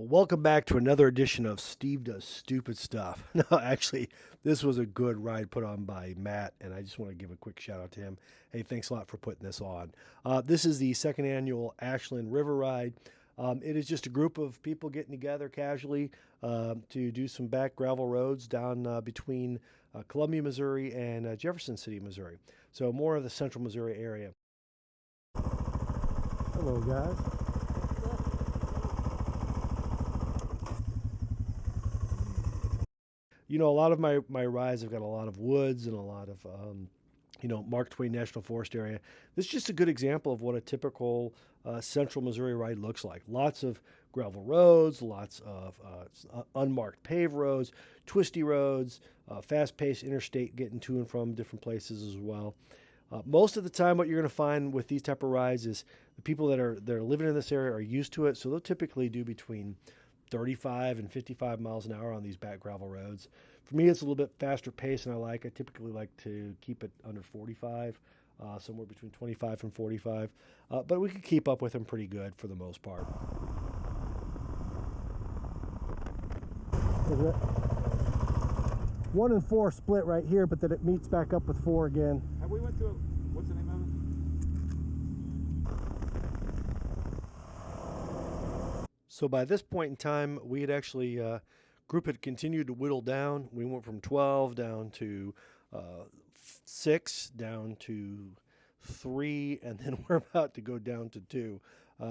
Well, welcome back to another edition of Steve Does Stupid Stuff. No, actually, this was a good ride put on by Matt, and I just want to give a quick shout out to him. Hey, thanks a lot for putting this on. This is the second annual Ashland River Ride. It is just a group of people getting together casually to do some back gravel roads down between Columbia, Missouri, and Jefferson City, Missouri. So more of the central Missouri area. Hello, guys. You know, a lot of my rides have got a lot of woods and a lot of, Mark Twain National Forest area. This is just a good example of what a typical central Missouri ride looks like. Lots of gravel roads, lots of unmarked paved roads, twisty roads, fast-paced interstate getting to and from different places as well. Most of the time, what you're going to find with these type of rides is the people that are living in this area are used to it, so they'll typically do between 35 and 55 miles an hour on these back gravel roads. For me, it's a little bit faster pace than I typically like to keep it under 45, somewhere between 25 and 45. But we could keep up with them pretty good for the most part. Look at that. 1 and 4 split right here, but then it meets back up with 4 again. Have we went to what's the name of it? So by this point in time, we had actually, group had continued to whittle down. We went from 12 down to 6, down to 3, and then we're about to go down to 2.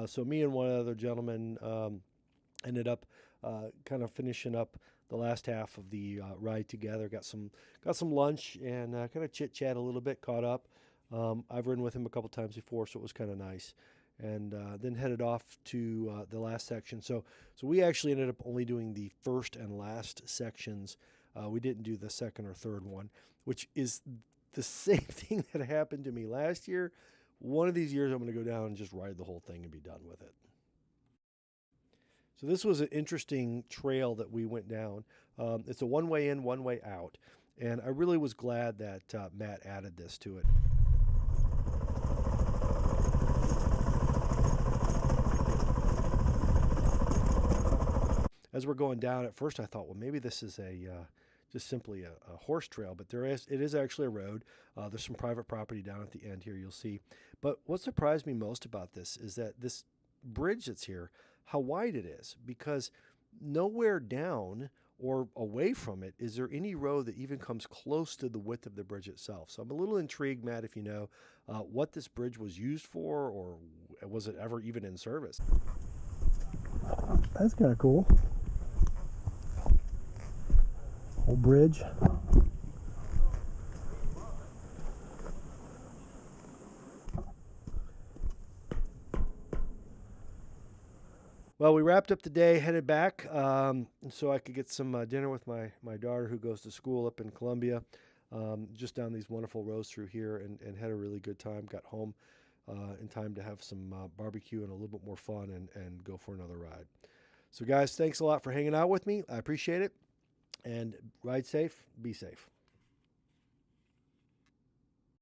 So me and one other gentleman ended up kind of finishing up the last half of the ride together. Got some lunch and kind of chit chat a little bit. Caught up. I've ridden with him a couple times before, so it was kind of nice. And then headed off to the last section. So we actually ended up only doing the first and last sections. We didn't do the second or third one, which is the same thing that happened to me last year. One of these years, I'm going to go down and just ride the whole thing and be done with it. So this was an interesting trail that we went down. It's a one-way in, one-way out. And I really was glad that Matt added this to it. As we're going down, at first I thought, well, maybe this is just simply a horse trail, but it is actually a road. There's some private property down at the end here, you'll see. But what surprised me most about this is that this bridge that's here, how wide it is, because nowhere down or away from it is there any road that even comes close to the width of the bridge itself. So I'm a little intrigued, Matt, if you know what this bridge was used for, or was it ever even in service? That's kind of cool. Old bridge. Well, we wrapped up the day, headed back, so I could get some dinner with my daughter who goes to school up in Columbia, just down these wonderful roads through here, and had a really good time. Got home in time to have some barbecue and a little bit more fun and go for another ride. So guys, thanks a lot for hanging out with me. I appreciate it. And ride safe, be safe.